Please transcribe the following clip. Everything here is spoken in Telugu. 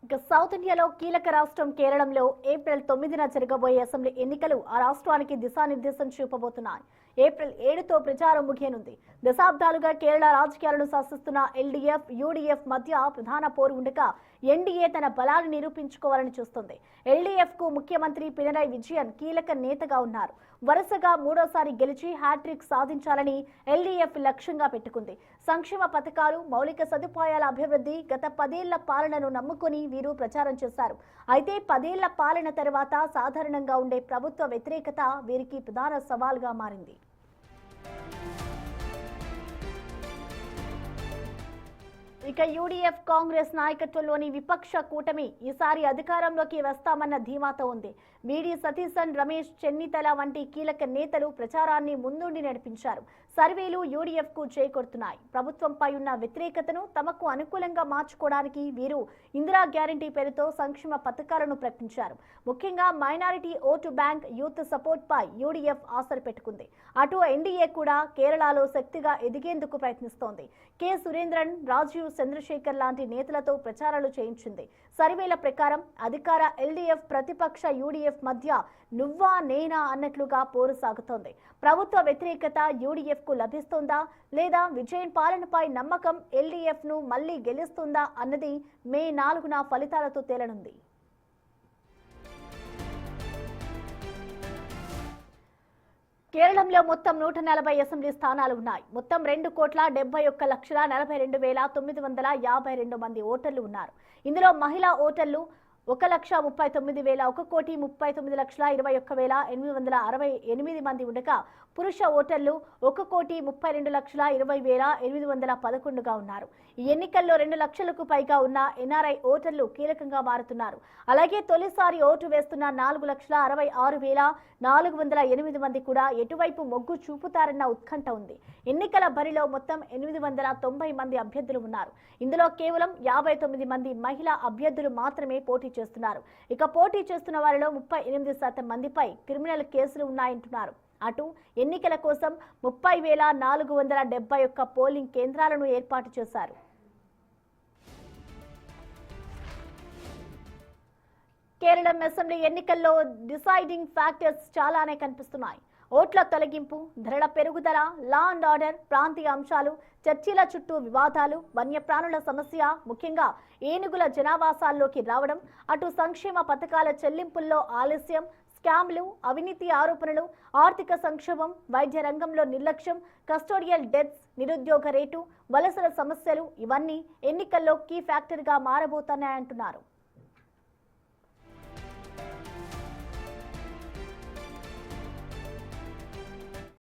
ఇక సౌత్ ఇండియాలో కీలక రాష్ట్రం కేరళంలో ఏప్రిల్ 9న జరగబోయే అసెంబ్లీ ఎన్నికలు ఆ రాష్ట్రానికి దిశానిర్దేశం చూపబోతున్నాయి. ఏప్రిల్ 7తో ప్రచారం ముగియనుంది. దశాబ్దాలుగా కేరళ రాజకీయాలను శాసిస్తున్న ఎల్డీఎఫ్, యూడీఎఫ్ మధ్య ప్రధాన పోరు ఉండగా ఎన్డీఏ తన బలాన్ని నిరూపించుకోవాలని చూస్తుంది. ఎల్డీఎఫ్ కు ముఖ్యమంత్రి పినరయ్ విజయన్ కీలక నేతగా ఉన్నారు. వరుసగా మూడోసారి గెలిచి హ్యాట్రిక్ సాధించాలని ఎల్డీఎఫ్ లక్ష్యంగా పెట్టుకుంది. సంక్షేమ పథకాలు, మౌలిక సదుపాయాల అభివృద్ధి, గత 10 ఏళ్ల పాలనను నమ్ముకొని వీరు ప్రచారం చేశారు. అయితే 10 ఏళ్ల పాలన తర్వాత సాధారణంగా ఉండే ప్రభుత్వ వ్యతిరేకత వీరికి ప్రధాన సవాల్గా మారింది. ఇక యూడీఎఫ్ కాంగ్రెస్ నాయకత్వంలోని విపక్ష కూటమి ఈసారి అధికారంలోకి వస్తామన్న ధీమాతో ఉంది. వీడి సతీశన్, రమేష్ చెన్నితల వంటి కీలక నేతలు ప్రచారాన్ని ముందుండి నడిపించారు. సర్వేలు యూడీఎఫ్ కు చేకొడుతున్నాయి. ప్రభుత్వంపై ఉన్న వ్యతిరేకతను తమకు అనుకూలంగా మార్చుకోవడానికి వీరు ఇందిరా గ్యారంటీ పేరుతో సంక్షేమ పథకాలను ప్రకటించారు. ముఖ్యంగా minority vote bank, youth support పై యూడీఎఫ్ ఆశలు పెట్టుకుంది. అటు ఎన్డీఏ కూడా కేరళలో శక్తిగా ఎదిగేందుకు ప్రయత్నిస్తోంది. కె సురేంద్రన్, రాజీవ్ చంద్రశేఖర్ లాంటి నేతలతో ప్రచారాలు చేయించింది. సర్వేల ప్రకారం అధికార ఎల్డీఎఫ్, ప్రతిపక్ష యూడీఎఫ్ మధ్య నువ్వా నేనా అన్నట్లుగా పోరు సాగుతోంది. ప్రభుత్వ వ్యతిరేకత యూడీఎఫ్ కు లభిస్తుందా లేదా విజయన్ పాలనపై నమ్మకం ఎల్డీఎఫ్ ను మళ్లీ గెలుస్తుందా అన్నది మే 4న ఫలితాలతో తేలనుంది. కేరళంలో మొత్తం 140 అసెంబ్లీ స్థానాలు ఉన్నాయి. మొత్తం 2,71,41,952 మంది ఓటర్లు ఉన్నారు. ఇందులో మహిళా ఓటర్లు 1,39,1,21,811 మంది ఉండగా పురుష ఓటర్లు 1,32,20,811 ఉన్నారు. ఈ ఎన్నికల్లో 2 లక్షలకు పైగా ఉన్న ఎన్ఆర్ఐ ఓటర్లు కీలకంగా మారుతున్నారు. అలాగే తొలిసారి ఓటు వేస్తున్న 4,66,408 మంది కూడా ఎటువైపు మొగ్గు చూపుతారన్న ఉత్కంఠ ఉంది. ఎన్నికల బరిలో మొత్తం 890 మంది అభ్యర్థులు ఉన్నారు. ఇందులో కేవలం 59 మంది మహిళా అభ్యర్థులు మాత్రమే పోటీ చేస్తున్నారు. ఇక పోటీ చేస్తున్న వారిలో 38% మందిపై క్రిమినల్ కేసులు ఉన్నాయంటున్నారు. అటు ఎన్నికల కోసం 30,471 పోలింగ్ కేంద్రాలను ఏర్పాటు చేశారు. కేరళం అసెంబ్లీ ఎన్నికల్లో డిసైడింగ్ ఫ్యాక్టర్స్ చాలానే కనిపిస్తున్నాయి. ఓట్ల తొలగింపు, ధరల పెరుగుదల, లా అండ్ ఆర్డర్, ప్రాంతీయ అంశాలు, చర్చిల చుట్టూ వివాదాలు, వన్యప్రాణుల సమస్య, ముఖ్యంగా ఏనుగుల జనావాసాల్లోకి రావడం, అటు సంక్షేమ పథకాల చెల్లింపుల్లో ఆలస్యం, స్కామ్లు, అవినీతి ఆరోపణలు, ఆర్థిక సంక్షోభం, వైద్య రంగంలో నిర్లక్ష్యం, కస్టోడియల్ డెత్స్, నిరుద్యోగ రేటు, వలసల సమస్యలు ఇవన్నీ ఎన్నికల్లో కీ ఫ్యాక్టర్గా మారబోతున్నాయంటున్నారు.